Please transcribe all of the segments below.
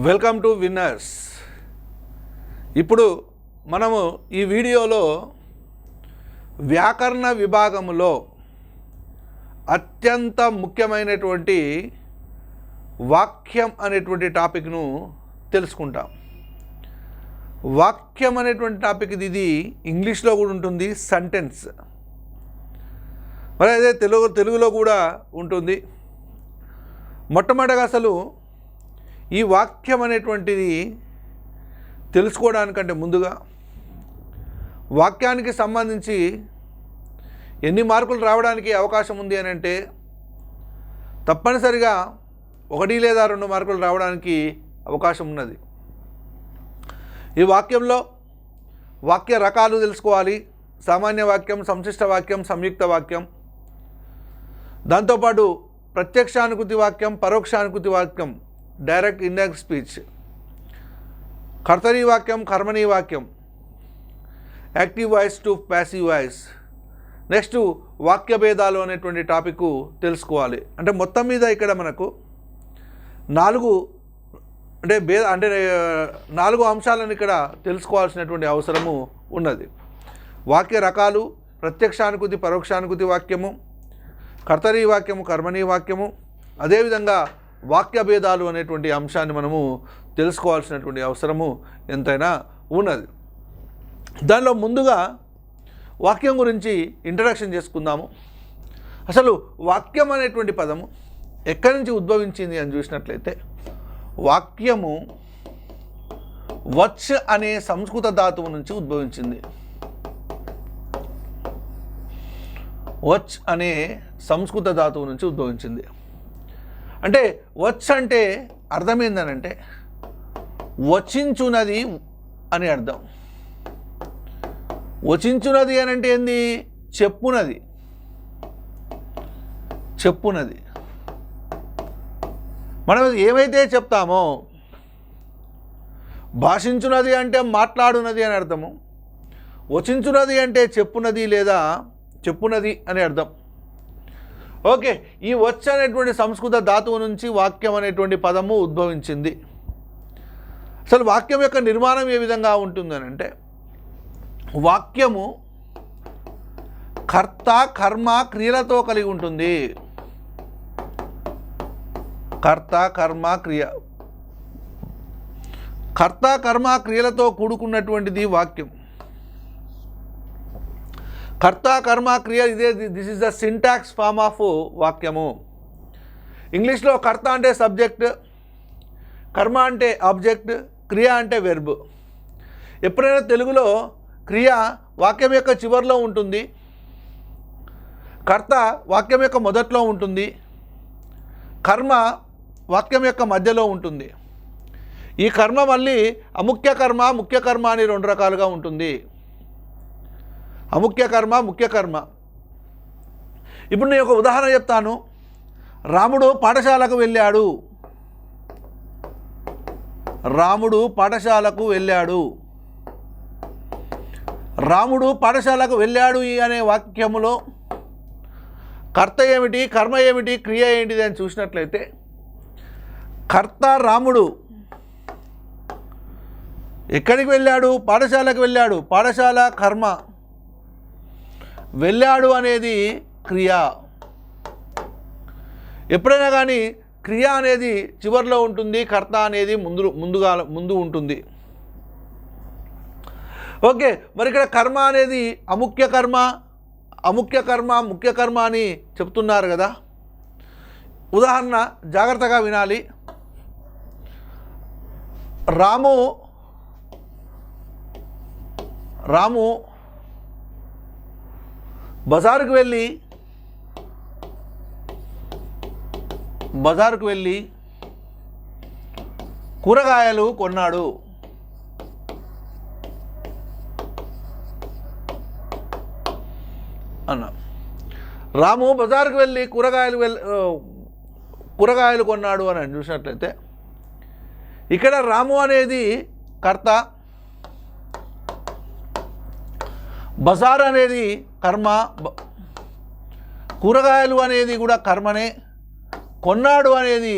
Welcome to winners. ఇప్పుడు మనము ఈ వీడియోలో వ్యాకరణ విభాగంలో అత్యంత ముఖ్యమైనటువంటి వాక్యం అనేటువంటి టాపిక్ను తెలుసుకుంటాం. వాక్యం అనేటువంటి టాపిక్ ఇది ఇంగ్లీష్లో కూడా ఉంటుంది, సెంటెన్స్. మరి అదే తెలుగులో కూడా ఉంటుంది. మొట్టమొదటిగా అసలు ఈ వాక్యం అనేటువంటిది తెలుసుకోవడానికంటే ముందుగా వాక్యానికి సంబంధించి ఎన్ని మార్కులు రావడానికి అవకాశం ఉంది అని అంటే తప్పనిసరిగా 1 లేదా 2 మార్కులు రావడానికి అవకాశం ఉన్నది. ఈ వాక్యంలో వాక్య రకాలు తెలుసుకోవాలి. సామాన్య వాక్యం, సంశిష్ట వాక్యం, సంయుక్త వాక్యం, దాంతోపాటు ప్రత్యక్షానుకృతి వాక్యం, పరోక్షానుకృతి వాక్యం, డైరెక్ట్ ఇండైరెక్ట్ స్పీచ్, కర్తరీ వాక్యం, కర్మణీ వాక్యం, active voice to passive voice. Next వాక్య భేదాలు అనేటువంటి టాపిక్ తెలుసుకోవాలి. అంటే మొత్తం మీద ఇక్కడ మనకు 4 అంశాలను ఇక్కడ తెలుసుకోవాల్సినటువంటి అవసరము ఉన్నది. వాక్య రకాలు, ప్రత్యక్షానుకృతి, పరోక్షానుకృతి వాక్యము, కర్తరీ వాక్యము, కర్మణీ వాక్యము, అదేవిధంగా వాక్య భేదాలు అనేటువంటి అంశాన్ని మనము తెలుసుకోవాల్సినటువంటి అవసరము ఎంతైనా ఉన్నది. దానిలో ముందుగా వాక్యం గురించి ఇంట్రడక్షన్ చేసుకుందాము. అసలు వాక్యం అనేటువంటి పదము ఎక్కడి నుంచి ఉద్భవించింది అని చూసినట్లయితే వాక్యము వచ్ అనే సంస్కృత ధాతువు నుంచి ఉద్భవించింది. వచ్ అనే సంస్కృత ధాతువు నుంచి ఉద్భవించింది. అంటే వచ్ అంటే అర్థం ఏందనంటే వచించునది అని అర్థం. వచించునది అని అంటే ఏంది? చెప్పునది. మనం ఏమైతే చెప్తామో, భాషించునది అంటే మాట్లాడునది అని అర్థము, వచించునది అంటే చెప్పునది లేదా చెప్పునది అని అర్థం. ఓకే, ఈ వచ్ అనేటువంటి సంస్కృత ధాతువు నుంచి వాక్యం అనేటువంటి పదము ఉద్భవించింది. అసలు వాక్యం యొక్క నిర్మాణం ఏ విధంగా ఉంటుందని అంటే వాక్యము కర్త, కర్మ, క్రియలతో కలిగి ఉంటుంది. కర్త, కర్మ, క్రియ. కర్త, కర్మ, క్రియలతో కూడుకున్నటువంటిది వాక్యం. కర్త, కర్మ, క్రియ, this is the syntax form of వాక్యము. ఇంగ్లీష్లో కర్త అంటే సబ్జెక్ట్, కర్మ అంటే ఆబ్జెక్ట్, క్రియ అంటే వెర్బ్. ఎప్పుడైనా తెలుగులో క్రియ వాక్యం యొక్క చివరిలో ఉంటుంది, కర్త వాక్యం యొక్క మొదట్లో ఉంటుంది, కర్మ వాక్యం యొక్క మధ్యలో ఉంటుంది. ఈ కర్మ మళ్ళీ అముఖ్య కర్మ, ముఖ్య కర్మ అని 2 రకాలుగా ఉంటుంది. అముఖ్య కర్మ, ముఖ్య కర్మ. ఇప్పుడు నేను ఒక ఉదాహరణ చెప్తాను. రాముడు పాఠశాలకు వెళ్ళాడు. రాముడు పాఠశాలకు వెళ్ళాడు. రాముడు పాఠశాలకు వెళ్ళాడు అనే వాక్యములో కర్త ఏమిటి, కర్మ ఏమిటి, క్రియ ఏంటిది అని చూసినట్లయితే కర్త రాముడు ఎక్కడికి వెళ్ళాడు? పాఠశాలకు వెళ్ళాడు. పాఠశాల కర్మ. వెళ్ళాడు అనేది క్రియ. ఎప్పుడైనా కానీ క్రియ అనేది చివరిలో ఉంటుంది, కర్త అనేది ముందు ఉంటుంది. ఓకే, మరి ఇక్కడ కర్మ అనేది అముఖ్య కర్మ, ముఖ్య కర్మ అని చెప్తున్నారు కదా. ఉదాహరణ జాగ్రత్తగా వినాలి. రాము బజారుకు వెళ్ళి కూరగాయలు కొన్నాడు. అన్న రాము బజారుకు వెళ్ళి కూరగాయలు కొన్నాడు అని చూసినట్లయితే ఇక్కడ రాము అనేది కర్త, బజార్ అనేది కర్మ, కూరగాయలు అనేది కూడా కర్మనే, కొన్నాడు అనేది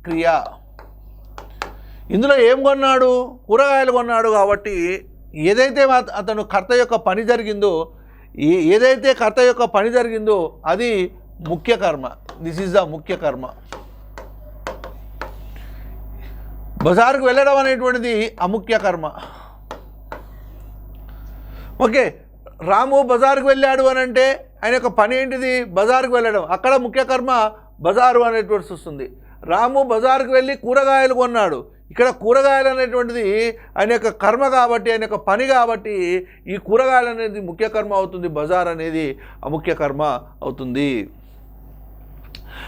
క్రియ. ఇందులో ఏం కొన్నాడు? కూరగాయలు కొన్నాడు. కాబట్టి ఏదైతే అతను కర్త యొక్క పని జరిగిందో, ఏదైతే కర్త యొక్క పని జరిగిందో అది ముఖ్య కర్మ. దిస్ ఈజ్ ద ముఖ్య కర్మ. బజారుకు వెళ్ళడం అనేటువంటిది అముఖ్య కర్మ. ఓకే, రాము బజారుకు వెళ్ళాడు అని అంటే ఆయన యొక్క పని ఏంటిది? బజారుకు వెళ్ళడం. అక్కడ ముఖ్య కర్మ బజారు అనేటువంటిది వస్తుంది. రాము బజారుకు వెళ్ళి కూరగాయలు కొన్నాడు. ఇక్కడ కూరగాయలు అనేటువంటిది ఆయన యొక్క కర్మ కాబట్టి, ఆయన యొక్క పని కాబట్టి ఈ కూరగాయలు అనేది ముఖ్య కర్మ అవుతుంది, బజార్ అనేది అముఖ్య కర్మ అవుతుంది.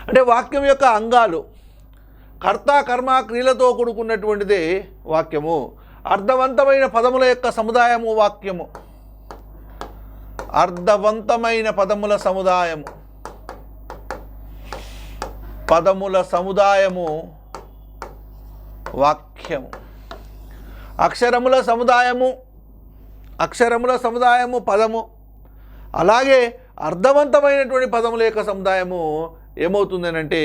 అంటే వాక్యం యొక్క అంగాలు కర్త కర్మ క్రియలతో కూడుకున్నటువంటిదే వాక్యము. అర్థవంతమైన పదముల యొక్క సముదాయము వాక్యము. అర్థవంతమైన పదముల సముదాయము, పదముల సముదాయము వాక్యము. అక్షరముల సముదాయము పదము. అలాగే అర్థవంతమైనటువంటి పదముల యొక్క సముదాయము ఏమవుతుంది అని అంటే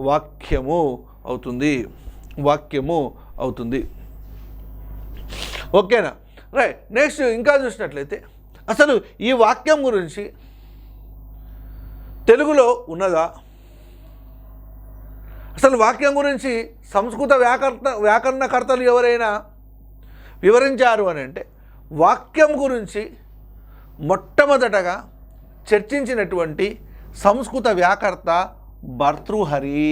వాక్యము అవుతుంది. వాక్యము అవుతుంది. ఓకేనా? రైట్. నెక్స్ట్ ఇంకా చూసినట్లయితే అసలు ఈ వాక్యం గురించి తెలుగులో ఉన్నదా? అసలు వాక్యం గురించి సంస్కృత వ్యాకరణకర్తలు ఎవరైనా వివరించారు అని అంటే, వాక్యం గురించి మొట్టమొదటగా చర్చించినటువంటి సంస్కృత వ్యాకర్త భర్తృహరి.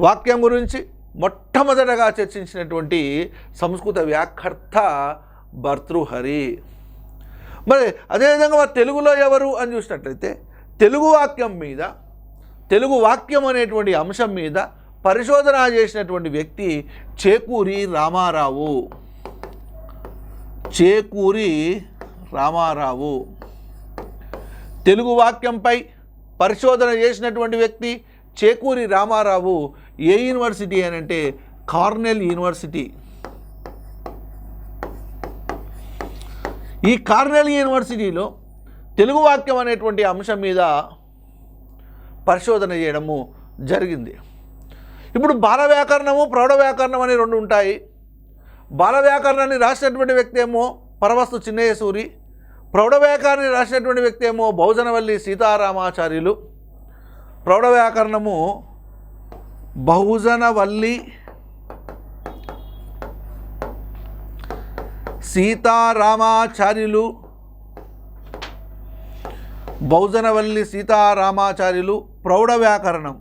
వాక్యం గురించి మొట్టమొదటగా చర్చించినటువంటి సంస్కృత వ్యాకర్త భర్తృహరి. మరి అదేవిధంగా తెలుగులో ఎవరు అని చూసినట్లయితే, తెలుగు వాక్యం అనేటువంటి అంశం మీద పరిశోధన చేసినటువంటి వ్యక్తి చేకూరి రామారావు. తెలుగు వాక్యంపై పరిశోధన చేసినటువంటి వ్యక్తి చేకూరి రామారావు. ఏ యూనివర్సిటీ అని అంటే కార్నెల్ యూనివర్సిటీ. ఈ కార్నెల్ యూనివర్సిటీలో తెలుగు వాక్యం అనేటువంటి అంశం మీద పరిశోధన చేయడము జరిగింది. ఇప్పుడు బాల వ్యాకరణము, ప్రౌఢ వ్యాకరణం అని రెండు ఉంటాయి. బాల వ్యాకరణాన్ని రాసినటువంటి వ్యక్తి ఏమో పరవస్తు చిన్నయ్య సూరి, ప్రౌఢ వ్యాకరణాన్ని రాసినటువంటి వ్యక్తి ఏమో బహుజనవల్లి సీతారామాచార్యులు. ప్రౌఢ వ్యాకరణము బహుజనవల్లి సీతారామాచార్యులు, ప్రౌఢ వ్యాకరణం.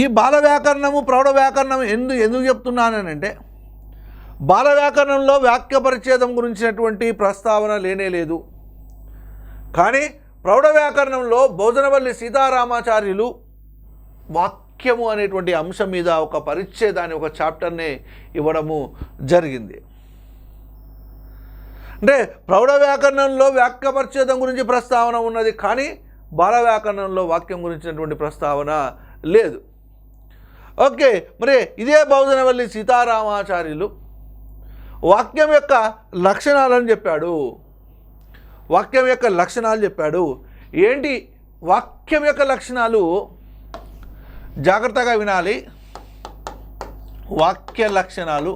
ఈ బాల వ్యాకరణము, ప్రౌఢ వ్యాకరణం ఎందుకు చెప్తున్నానంటే, బాల వ్యాకరణంలో వాక్య పరిచ్ఛేదం గురించినటువంటి ప్రస్తావన లేనే లేదు. కానీ ప్రౌఢ వ్యాకరణంలో బహుజనవల్లి సీతారామాచార్యులు వాక్యము అనేటువంటి అంశం మీద ఒక పరిచ్ఛేదాన్ని, ఒక చాప్టర్ని ఇవ్వడము జరిగింది. అంటే ప్రౌఢ వ్యాకరణంలో వాక్య పరిచ్ఛేదం గురించి ప్రస్తావన ఉన్నది, కానీ బాల వ్యాకరణంలో వాక్యం గురించినటువంటి ప్రస్తావన లేదు. ఓకే, మరి ఇదే బహుజనవల్లి సీతారామాచార్యులు వాక్యం యొక్క లక్షణాలను చెప్పాడు. ఏంటి వాక్యం యొక్క లక్షణాలు? జాగ్రత్తగా వినాలి. వాక్య లక్షణాలు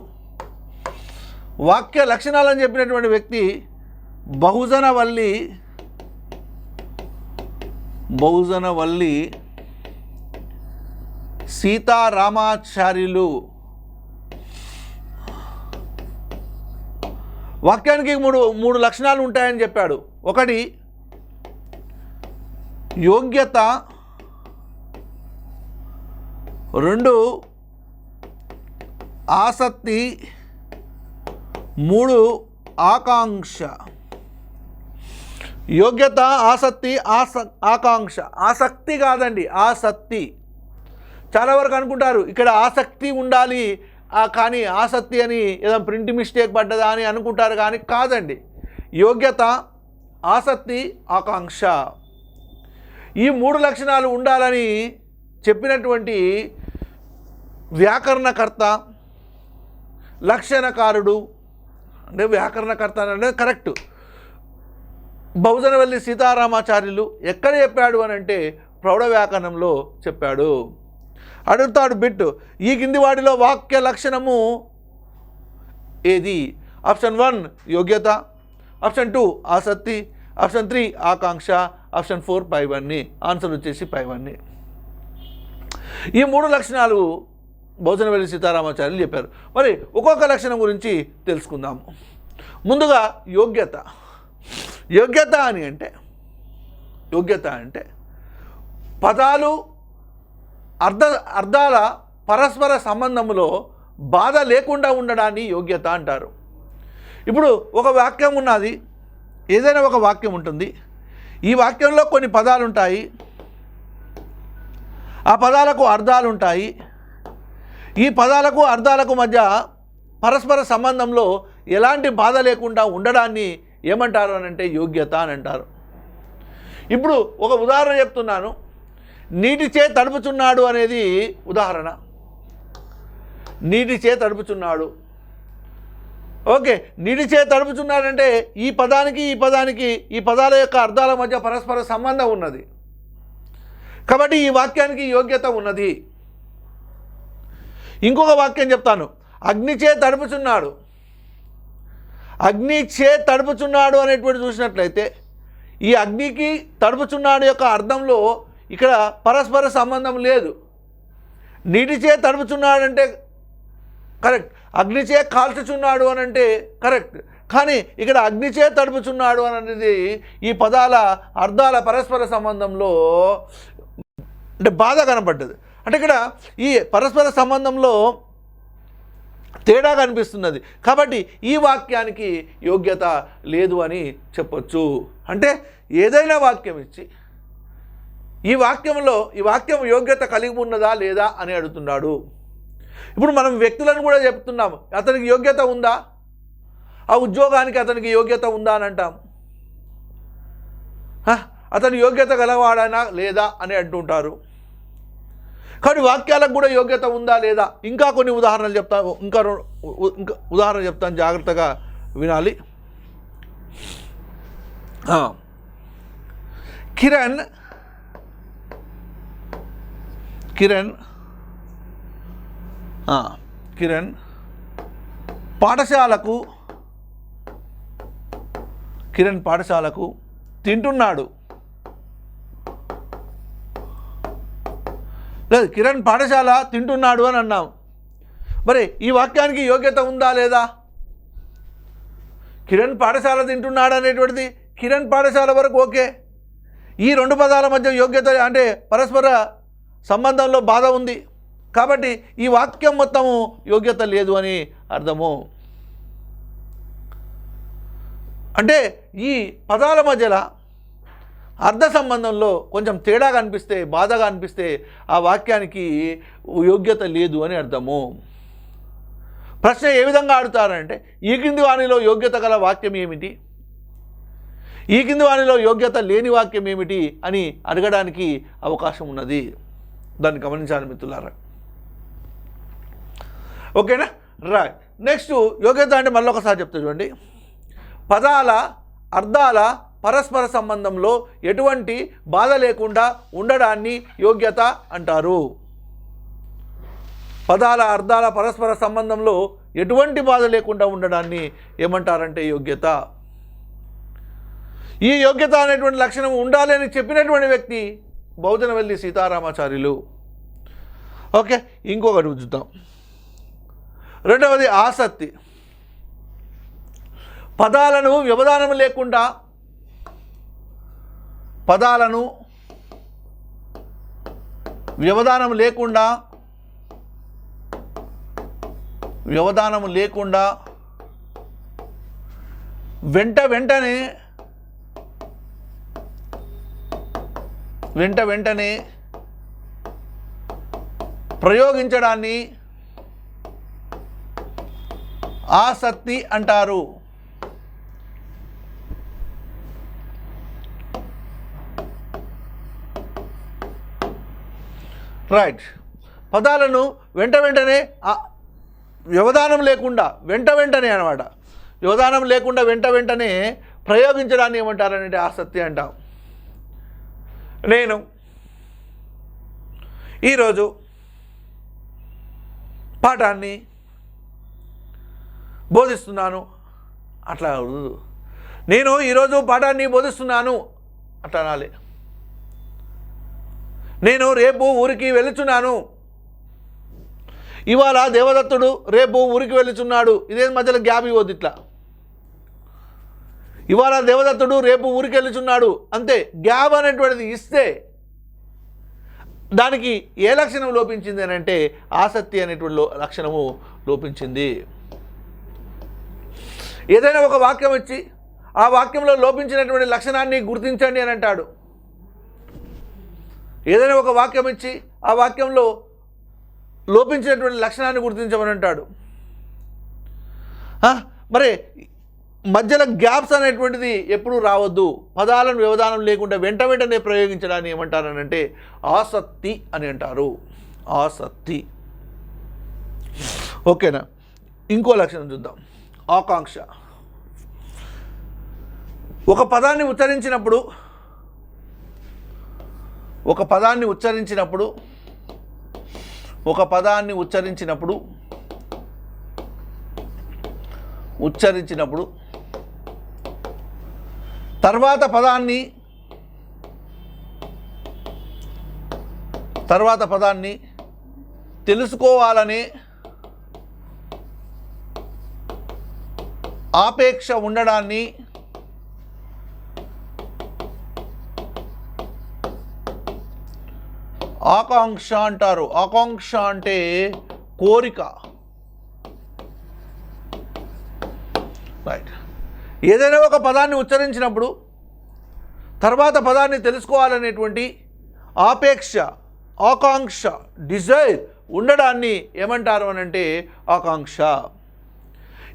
అని చెప్పినటువంటి వ్యక్తి బహుజనవల్లి సీతారామాచార్యులు. వాక్యానికి మూడు లక్షణాలు ఉంటాయని చెప్పాడు. ఒకటి యోగ్యత, రెండు ఆసక్తి, మూడు ఆకాంక్ష. యోగ్యత, ఆసక్తి, ఆకాంక్ష. ఆసక్తి కాదండి, ఆసక్తి. చాలా వరకు అనుకుంటారు ఇక్కడ ఆసక్తి ఉండాలి, కానీ ఆసక్తి అని ఏదైనా ప్రింట్ మిస్టేక్ పడ్డదా అని అనుకుంటారు, కానీ కాదండి. యోగ్యత, ఆసక్తి, ఆకాంక్ష, ఈ మూడు లక్షణాలు ఉండాలని చెప్పినటువంటి వ్యాకరణకర్త, లక్షణకారుడు, అంటే వ్యాకరణకర్త అంటే కరెక్ట్, బహుజనవల్లి సీతారామాచార్యులు. ఎక్కడ చెప్పాడు అని అంటే ప్రౌఢ వ్యాకరణంలో చెప్పాడు. అడుగుతాడు బిట్, ఈ కింది వాటిలో వాక్య లక్షణము ఏది? ఆప్షన్ 1 యోగ్యత, ఆప్షన్ 2 ఆసక్తి, ఆప్షన్ 3 ఆకాంక్ష, ఆప్షన్ 4 పైవన్నీ. ఆన్సర్ వచ్చేసి పైవన్నీ. ఈ 3 లక్షణాలు బోధనవెల్లి సీతారామాచార్యులు చెప్పారు. మరి ఒక్కొక్క లక్షణం గురించి తెలుసుకుందాము. ముందుగా యోగ్యత. యోగ్యత అంటే పదాలు అర్థాల పరస్పర సంబంధంలో బాధ లేకుండా ఉండడాన్ని యోగ్యత అంటారు. ఇప్పుడు ఒక వాక్యం ఉన్నది, ఏదైనా ఒక వాక్యం ఉంటుంది. ఈ వాక్యంలో కొన్ని పదాలు ఉంటాయి, ఆ పదాలకు అర్థాలు ఉంటాయి. ఈ పదాలకు అర్థాలకు మధ్య పరస్పర సంబంధంలో ఎలాంటి బాధ లేకుండా ఉండడాన్ని ఏమంటారు అని అంటే యోగ్యత అని అంటారు. ఇప్పుడు ఒక ఉదాహరణ చెప్తున్నాను. నీటిచే తడుపుచున్నాడు అనేది ఉదాహరణ. నీటిచే తడుపుచున్నాడు. ఓకే, నీటిచే తడుపుచున్నాడంటే ఈ పదానికి ఈ పదాల యొక్క అర్థాల మధ్య పరస్పర సంబంధం ఉన్నది కాబట్టి ఈ వాక్యానికి యోగ్యత ఉన్నది. ఇంకొక వాక్యం చెప్తాను. అగ్నిచే తడుపుచున్నాడు. అగ్నిచే తడుపుచున్నాడు అనేటువంటి చూసినట్లయితే ఈ అగ్నికి తడుపుచున్నాడు యొక్క అర్థంలో ఇక్కడ పరస్పర సంబంధం లేదు. నీటిచే తడుపుచున్నాడంటే కరెక్ట్, అగ్నిచే కాల్చుచున్నాడు అని అంటే కరెక్ట్. కానీ ఇక్కడ అగ్నిచే తడుపుచున్నాడు అనేది ఈ పదాల అర్థాల పరస్పర సంబంధంలో అంటే బాధ కనపడ్డది. అంటే ఇక్కడ ఈ పరస్పర సంబంధంలో తేడా కనిపిస్తున్నది కాబట్టి ఈ వాక్యానికి యోగ్యత లేదు అని చెప్పొచ్చు. అంటే ఏదైనా వాక్యం ఇచ్చి ఈ వాక్యం యోగ్యత కలిగి ఉన్నదా లేదా అని అడుగుతున్నాడు. ఇప్పుడు మనం వ్యక్తులను కూడా చెప్తున్నాము, అతనికి యోగ్యత ఉందా, ఆ ఉద్యోగానికి అతనికి యోగ్యత ఉందా అని అంటాం. అతని యోగ్యత గలవాడనా లేదా అని అంటుంటారు. కానీ వాక్యాలకు కూడా యోగ్యత ఉందా లేదా? ఇంకా కొన్ని ఉదాహరణలు చెప్తాను, ఇంకా ఉదాహరణ చెప్తాను, జాగ్రత్తగా వినాలి. కిరణ్ పాఠశాలకు తింటున్నాడు. లేదు, కిరణ్ పాఠశాల తింటున్నాడు అని అన్నాం. మరి ఈ వాక్యానికి యోగ్యత ఉందా లేదా? కిరణ్ పాఠశాల తింటున్నాడు అనేటువంటిది కిరణ్ పాఠశాల వరకు ఓకే. ఈ 2 పదాల మధ్య యోగ్యత అంటే పరస్పర సంబంధంలో బాధ ఉంది కాబట్టి ఈ వాక్యం మొత్తము యోగ్యత లేదు అని అర్థము. అంటే ఈ పదాల మధ్యలో అర్థ సంబంధంలో కొంచెం తేడాగా అనిపిస్తే, బాధగా అనిపిస్తే ఆ వాక్యానికి యోగ్యత లేదు అని అర్థము. ప్రశ్న ఏ విధంగా ఆడుతారంటే ఈ కింది వాణిలో యోగ్యత గల వాక్యం ఏమిటి, ఈ కింది వాణిలో యోగ్యత లేని వాక్యం ఏమిటి అని అడగడానికి అవకాశం ఉన్నది. దాన్ని గమనించాలి మిత్రులారా. ఓకేనా? రైట్. నెక్స్ట్ యోగ్యత అంటే మళ్ళీ ఒకసారి చెప్తా చూడండి. పదాల అర్థాల పరస్పర సంబంధంలో ఎటువంటి బాధ లేకుండా ఉండడాన్ని యోగ్యత అంటారు. పదాల అర్థాల పరస్పర సంబంధంలో ఎటువంటి బాధ లేకుండా ఉండడాన్ని ఏమంటారంటే యోగ్యత. ఈ యోగ్యత అనేటువంటి లక్షణం ఉండాలి అని చెప్పినటువంటి వ్యక్తి బోధనవెల్లి సీతారామాచార్యులు. ఓకే, ఇంకొకటి చూద్దాం. రెండవది ఆసక్తి. పదాలను వ్యవధానం లేకుండా వెంట వెంటనే ప్రయోగించడాన్ని ఆసక్తి అంటారు. రైట్. పదాలను వెంటనే వ్యవధానం లేకుండా వెంటనే అనమాట, వ్యవధానం లేకుండా వెంటనే ప్రయోగించడాన్ని ఏమంటారనంటే ఆసక్తి అంటాం. ఈరోజు పాఠాన్ని బోధిస్తున్నాను అట్లా నేను ఈరోజు పాఠాన్ని బోధిస్తున్నాను అట్లా అనాలి. నేను రేపు ఊరికి వెళుచున్నాను, ఇవాళ దేవదత్తుడు రేపు ఊరికి వెళుచున్నాడు, ఇదే మధ్యలో గ్యాప్ ఇవ్వద్దు. ఇట్లా ఇవాళ దేవదత్తుడు రేపు ఊరికి వెళుచున్నాడు అంతే. గ్యాప్ అనేటువంటిది ఇస్తే దానికి ఏ లక్షణం లోపించింది అని అంటే ఆసక్తి అనేటువంటి లక్షణము లోపించింది. ఏదైనా ఒక వాక్యం ఇచ్చి ఆ వాక్యంలో లోపించినటువంటి లక్షణాన్ని గుర్తించండి అని అంటాడు. ఏదైనా ఒక వాక్యం ఇచ్చి ఆ వాక్యంలో లోపించినటువంటి లక్షణాన్ని గుర్తించమని అంటాడు. మరి మధ్యలో గ్యాప్స్ అనేటువంటిది ఎప్పుడూ రావద్దు. పదాలను వ్యవధానం లేకుండా వెంటనే ప్రయోగించడాన్ని ఏమంటారనంటే ఆసక్తి అని అంటారు. ఆసక్తి. ఓకేనా? ఇంకో లక్షణం చూద్దాం, ఆకాంక్ష. ఒక పదాన్ని ఉచ్చరించినప్పుడు తర్వాత పదాన్ని తెలుసుకోవాలనే ఆపేక్ష ఉండడాన్ని ఆకాంక్ష అంటారు. ఆకాంక్ష అంటే కోరిక. రైట్. ఏదైనా ఒక పదాన్ని ఉచ్చరించినప్పుడు తర్వాత పదాన్ని తెలుసుకోవాలనేటువంటి ఆపేక్ష, ఆకాంక్ష, డిజైర్ ఉండడాన్ని ఏమంటారు అని అంటే ఆకాంక్ష.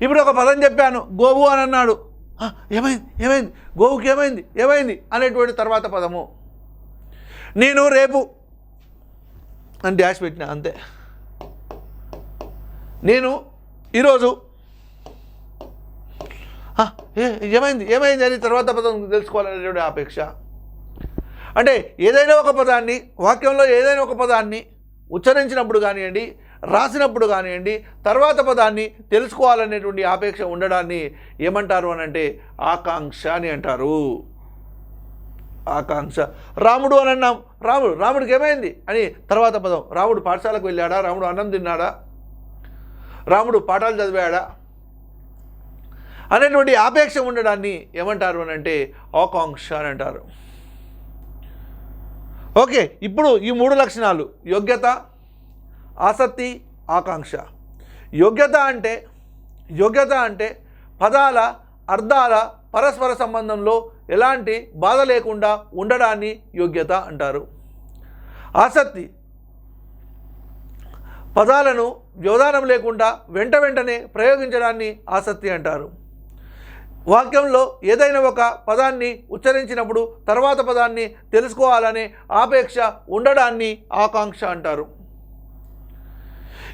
ఇప్పుడు ఒక పదం చెప్పాను, గోవు అని అన్నాడు. ఏమైంది గోవుకి ఏమైంది అనేటువంటి తర్వాత పదము. నేను రేపు అని డాష్ పెట్టినా అంతే. నేను ఈరోజు ఏమైంది అని తర్వాత పదం తెలుసుకోవాలనేటువంటి ఆపేక్ష. అంటే ఏదైనా ఒక పదాన్ని, వాక్యంలో ఏదైనా ఒక పదాన్ని ఉచ్చరించినప్పుడు కానివ్వండి, రాసినప్పుడు కానివ్వండి, తర్వాత పదాన్ని తెలుసుకోవాలనేటువంటి ఆపేక్ష ఉండడాన్ని ఏమంటారు అని అంటే ఆకాంక్ష అని అంటారు. ఆకాంక్ష. రాముడు అని అన్నాం, రాముడికి ఏమైంది అని తర్వాత పదం. రాముడు పాఠశాలకు వెళ్ళాడా? రాముడు అన్నం తిన్నాడా? రాముడు పాఠాలు చదివాడా? అనేటువంటి ఆపేక్ష ఉండడాన్ని ఏమంటారు అని అంటే ఆకాంక్ష అని అంటారు. ఓకే, ఇప్పుడు ఈ మూడు లక్షణాలు, యోగ్యత, ఆసక్తి, ఆకాంక్ష. యోగ్యత అంటే పదాల అర్థాల పరస్పర సంబంధంలో ఎలాంటి బాధ లేకుండా ఉండడాన్ని యోగ్యత అంటారు. ఆసక్తి పదాలను వ్యవధానం లేకుండా వెంటనే ప్రయోగించడాన్ని ఆసక్తి అంటారు. వాక్యంలో ఏదైనా ఒక పదాన్ని ఉచ్చరించినప్పుడు తర్వాత పదాన్ని తెలుసుకోవాలనే ఆపేక్ష ఉండడాన్ని ఆకాంక్ష అంటారు.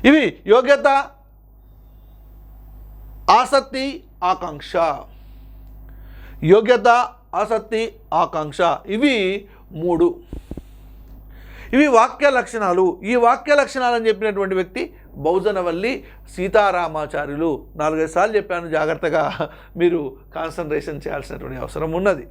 ఇవి యోగ్యత, ఆసక్తి, ఆకాంక్ష. యోగ్యత, ఆసక్తి, ఆకాంక్ష, ఇవి మూడు. ఇవి వాక్య లక్షణాలు. ఈ వాక్య లక్షణాలని చెప్పినటువంటి వ్యక్తి బహుజనవల్లి సీతారామాచార్యులు. 4-5 సార్లు చెప్పాను, జాగ్రత్తగా మీరు కాన్సన్ట్రేషన్ చేయాల్సినటువంటి అవసరం ఉన్నది.